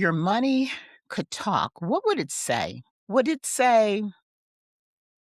Your money could talk, what would it say? Would it say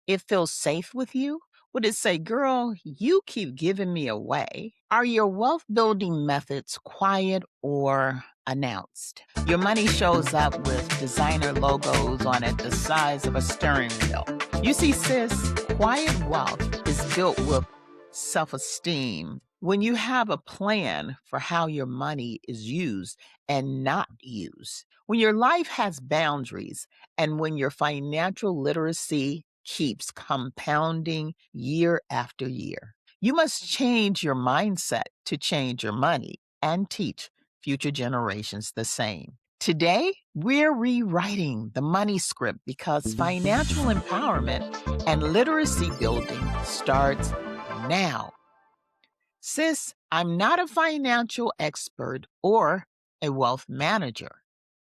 it feels safe with you? Would it say, girl, you keep giving me away? Are your wealth building methods quiet or announced? Your money shows up with designer logos on it the size of a steering wheel. You see, sis, quiet wealth is built with self esteem. When you have a plan for how your money is used and not used, when your life has boundaries, and when your financial literacy keeps compounding year after year. You must change your mindset to change your money and teach future generations the same. Today, we're rewriting the money script because financial empowerment and literacy building starts now. Sis, I'm not a financial expert or a wealth manager.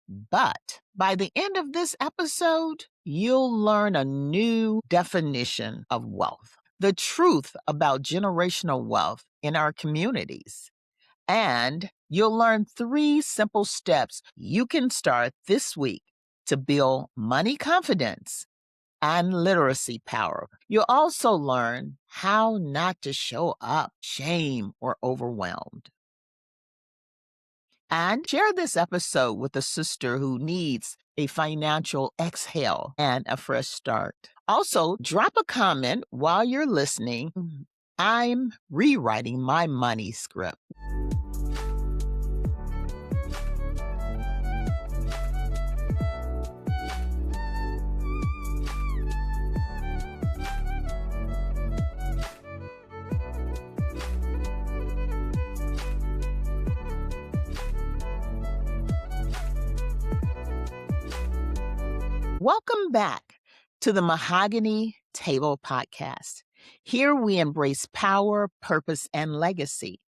But by the end of this episode, you'll learn a new definition of wealth, the truth about generational wealth in our communities. And you'll learn 3 simple steps you can start this week to build money confidence and literacy power. You'll also learn how not to show up shame or overwhelmed. And share this episode with a sister who needs a financial exhale and a fresh start. Also, drop a comment while you're listening. I'm rewriting my money script. Welcome back to the Mahogany Table Podcast. Here we embrace power, purpose, and legacy.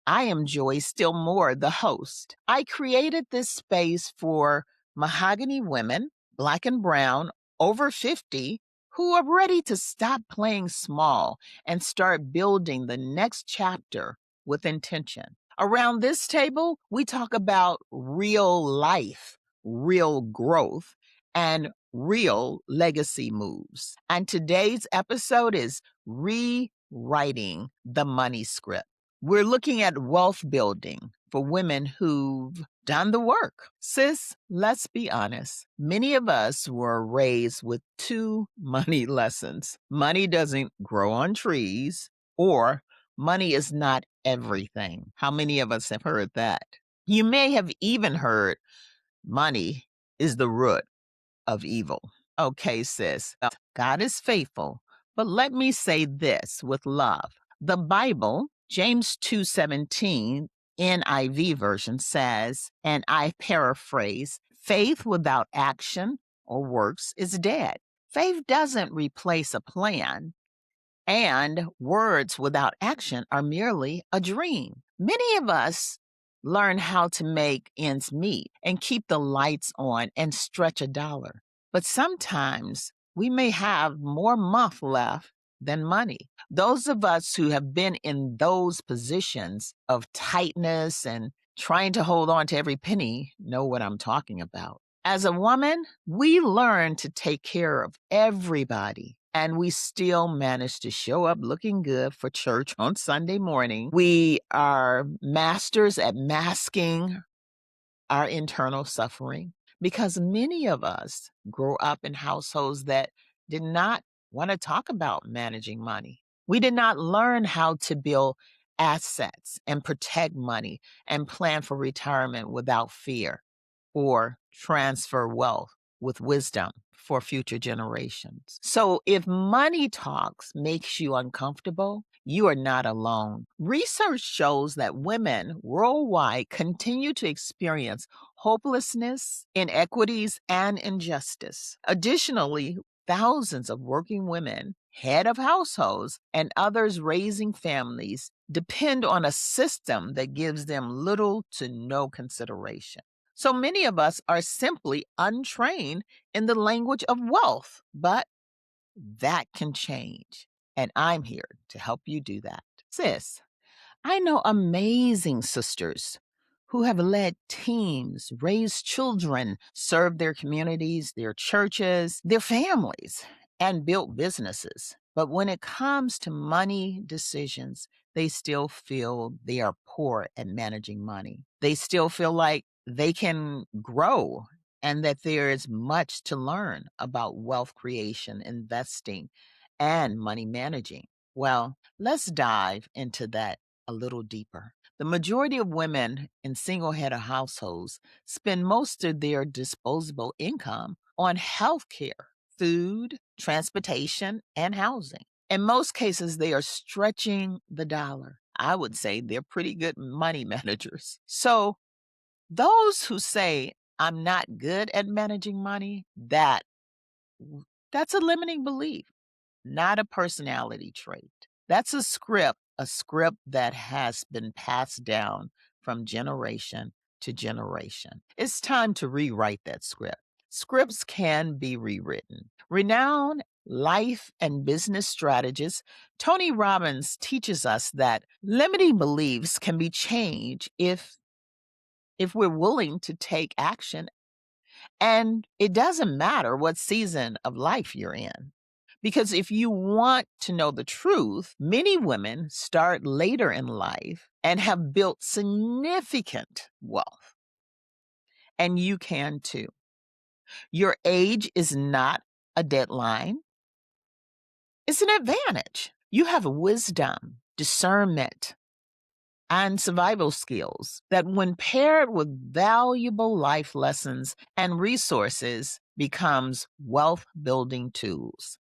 I am Joy Stillmore, the host. I created this space for mahogany women, Black and brown, over 50, who are ready to stop playing small and start building the next chapter with intention. Around this table, we talk about real life, real growth, and real legacy moves. And today's episode is rewriting the money script. We're looking at wealth building for women who've done the work. Sis, let's be honest. Many of us were raised with 2 money lessons. Money doesn't grow on trees, or money is not everything. How many of us have heard that? You may have even heard money is the root of evil. Okay, sis, God is faithful, but let me say this with love. The Bible, James 2:17, NIV version says, and I paraphrase, faith without action or works is dead. Faith doesn't replace a plan, and words without action are merely a dream. Many of us learn how to make ends meet and keep the lights on and stretch a dollar. But sometimes we may have more month left than money. Those of us who have been in those positions of tightness and trying to hold on to every penny know what I'm talking about. As a woman, we learn to take care of everybody, and we still manage to show up looking good for church on Sunday morning. We are masters at masking our internal suffering because many of us grow up in households that did not want to talk about managing money. We did not learn how to build assets and protect money and plan for retirement without fear, or transfer wealth with wisdom for future generations. So if money talks makes you uncomfortable, you are not alone. Research shows that women worldwide continue to experience hopelessness, inequities, and injustice. Additionally, thousands of working women, head of households, and others raising families depend on a system that gives them little to no consideration. So many of us are simply untrained in the language of wealth, but that can change. And I'm here to help you do that. Sis, I know amazing sisters who have led teams, raised children, served their communities, their churches, their families, and built businesses. But when it comes to money decisions, they still feel they are poor at managing money. They still feel like they can grow and that there is much to learn about wealth creation, investing, and money managing. Well, let's dive into that a little deeper. The majority of women in single head households spend most of their disposable income on health care, food, transportation, and housing. In most cases, they are stretching the dollar. I would say they're pretty good money managers. So, those who say, I'm not good at managing money, that's a limiting belief, not a personality trait. That's a script that has been passed down from generation to generation. It's time to rewrite that script. Scripts can be rewritten. Renowned life and business strategist Tony Robbins teaches us that limiting beliefs can be changed if we're willing to take action, and it doesn't matter what season of life you're in. Because if you want to know the truth, many women start later in life and have built significant wealth, and you can too. Your age is not a deadline, it's an advantage. You have wisdom, discernment, and survival skills that, when paired with valuable life lessons and resources, becomes wealth building tools.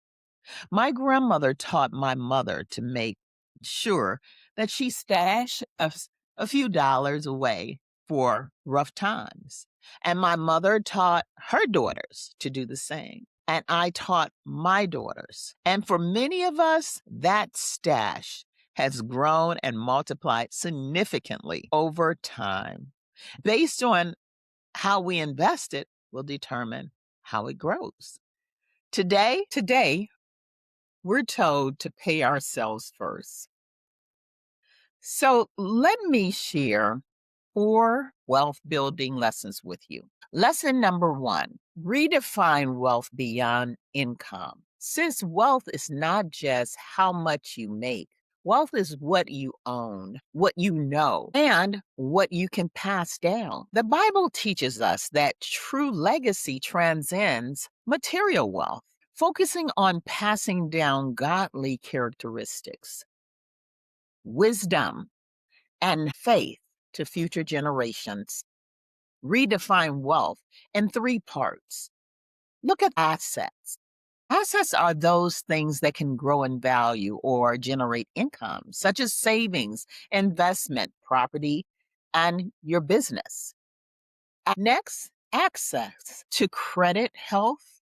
My grandmother taught my mother to make sure that she stashed a few dollars away for rough times. And my mother taught her daughters to do the same. And I taught my daughters. And for many of us, that stash has grown and multiplied significantly over time. Based on how we invest it will determine how it grows. Today, we're told to pay ourselves first. So let me share 4 wealth building lessons with you. Lesson number 1, redefine wealth beyond income. Since wealth is not just how much you make, wealth is what you own, what you know, and what you can pass down. The Bible teaches us that true legacy transcends material wealth, focusing on passing down godly characteristics, wisdom, and faith to future generations. Redefine wealth in 3 parts. Look at assets. Assets are those things that can grow in value or generate income, such as savings, investment, property, and your business. Next, access to credit, health,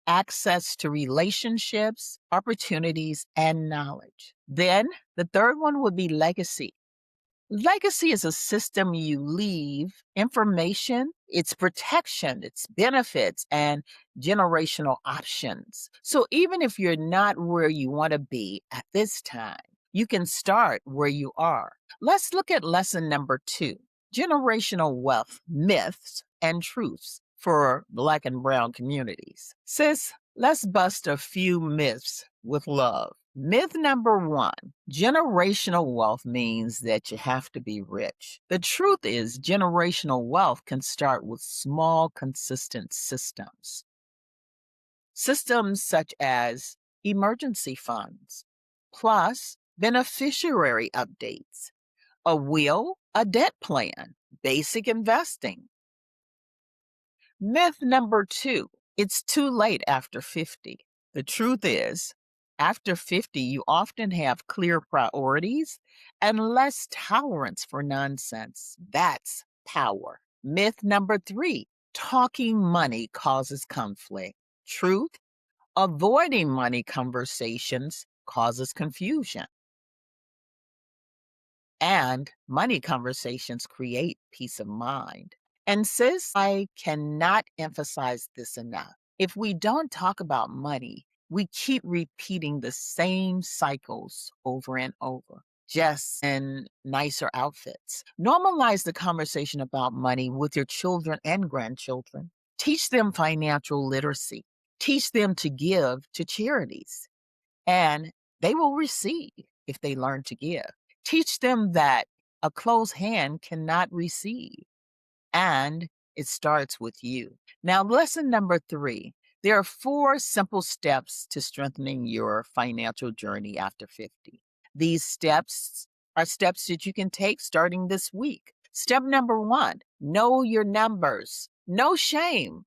access to relationships, opportunities, and knowledge. Then the third one would be legacy. Legacy is a system you leave information, its protection, its benefits, and generational options. So even if you're not where you want to be at this time, you can start where you are. Let's look at lesson number 2, generational wealth, myths and truths for Black and Brown communities. Sis, let's bust a few myths with love. Myth number 1, generational wealth means that you have to be rich. The truth is, generational wealth can start with small, consistent systems. Systems such as emergency funds, plus beneficiary updates, a will, a debt plan, basic investing. Myth number 2, it's too late after 50. The truth is, after 50, you often have clear priorities and less tolerance for nonsense. That's power. Myth number 3, talking money causes conflict. Truth, avoiding money conversations causes confusion. And money conversations create peace of mind. And sis, I cannot emphasize this enough. If we don't talk about money, we keep repeating the same cycles over and over. just in nicer outfits. Normalize the conversation about money with your children and grandchildren. Teach them financial literacy. Teach them to give to charities, and they will receive if they learn to give. Teach them that a closed hand cannot receive, and it starts with you. Now, lesson number 3. There are 4 simple steps to strengthening your financial journey after 50. These steps are steps that you can take starting this week. Step number 1, know your numbers. No shame.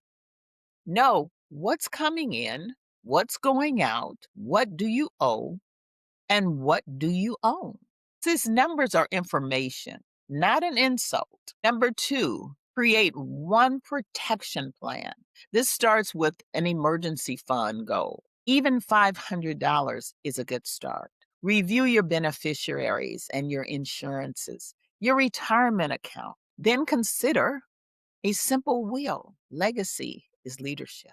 Know what's coming in, what's going out, what do you owe, and what do you own. These numbers are information, not an insult. Number 2, create one protection plan. This starts with an emergency fund goal. Even $500 is a good start. Review your beneficiaries and your insurances, your retirement account. Then consider a simple will. Legacy is leadership.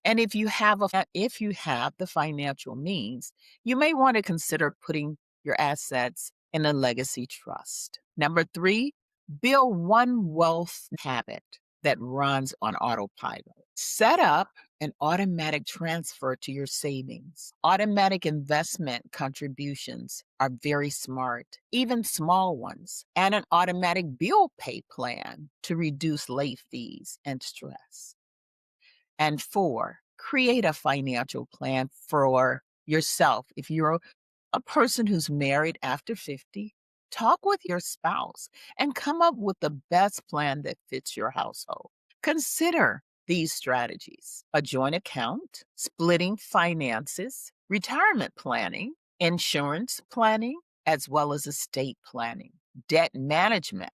And if you have the financial means, you may want to consider putting your assets in a legacy trust. Number 3, build one wealth habit that runs on autopilot. Set up an automatic transfer to your savings. Automatic investment contributions are very smart, even small ones, and an automatic bill pay plan to reduce late fees and stress. And 4, create a financial plan for yourself. If you're a person who's married after 50, talk with your spouse and come up with the best plan that fits your household. Consider these strategies: a joint account, splitting finances, retirement planning, insurance planning, as well as estate planning, debt management,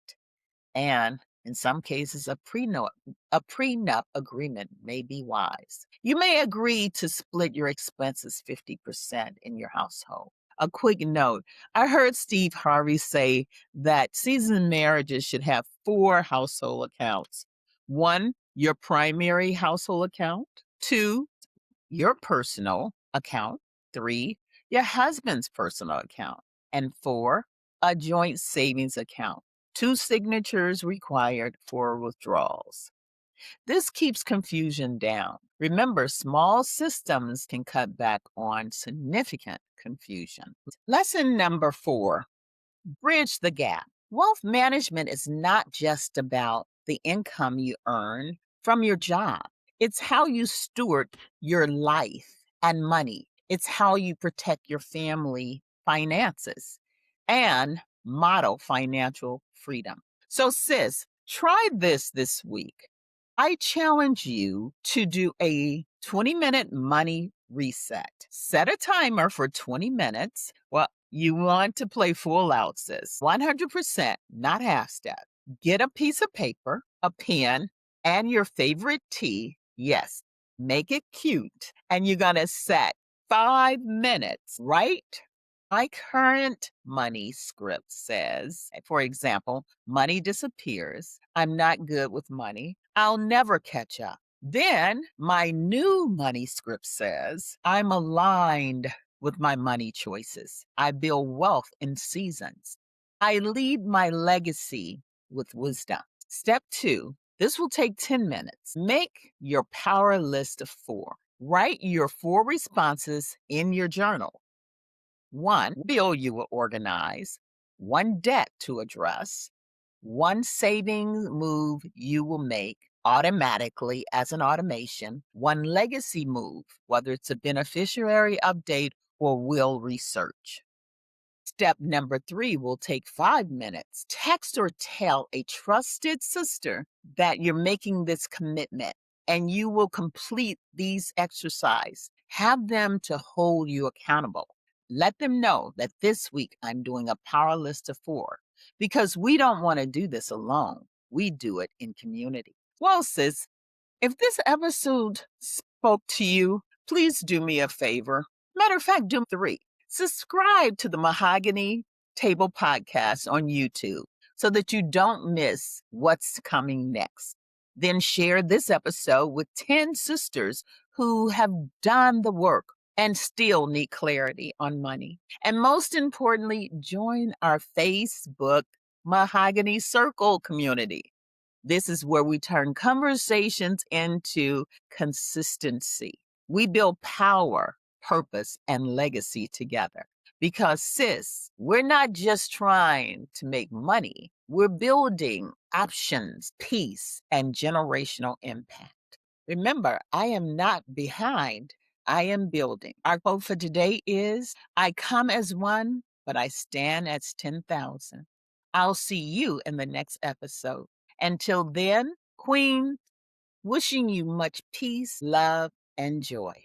and in some cases, a prenup agreement may be wise. You may agree to split your expenses 50% in your household. A quick note: I heard Steve Harvey say that seasoned marriages should have 4 household accounts. 1, your primary household account. 2, your personal account. 3, your husband's personal account. And 4, a joint savings account. 2 signatures required for withdrawals. This keeps confusion down. Remember, small systems can cut back on significant confusion. Lesson number 4, bridge the gap. Wealth management is not just about the income you earn from your job. It's how you steward your life and money. It's how you protect your family finances and model financial freedom. So, sis, try this week. I challenge you to do a 20-minute money reset. Set a timer for 20 minutes. Well, you want to play full out, sis. 100%, not half step. Get a piece of paper, a pen, and your favorite tea. Yes, make it cute. And you're going to set 5 minutes, right? My current money script says, for example, money disappears. I'm not good with money. I'll never catch up. Then my new money script says, I'm aligned with my money choices. I build wealth in seasons. I leave my legacy with wisdom. Step 2, this will take 10 minutes. Make your power list of 4. Write your 4 responses in your journal. 1 bill you will organize, 1 debt to address, 1 savings move you will make automatically as an automation, 1 legacy move, whether it's a beneficiary update or will research. Step number 3 will take 5 minutes. Text or tell a trusted sister that you're making this commitment and you will complete these exercises. Have them to hold you accountable. Let them know that this week I'm doing a power list of 4 because we don't want to do this alone. We do it in community. Well, sis, if this episode spoke to you, please do me a favor. Matter of fact, do 3. Subscribe to the Mahogany Table Podcast on YouTube so that you don't miss what's coming next. Then share this episode with 10 sisters who have done the work and still need clarity on money. And most importantly, join our Facebook Mahogany Circle community. This is where we turn conversations into consistency. We build power, purpose, and legacy together. Because, sis, we're not just trying to make money, we're building options, peace, and generational impact. Remember, I am not behind, I am building. Our quote for today is I come as one, but I stand as 10,000. I'll see you in the next episode. Until then, Queen, wishing you much peace, love, and joy.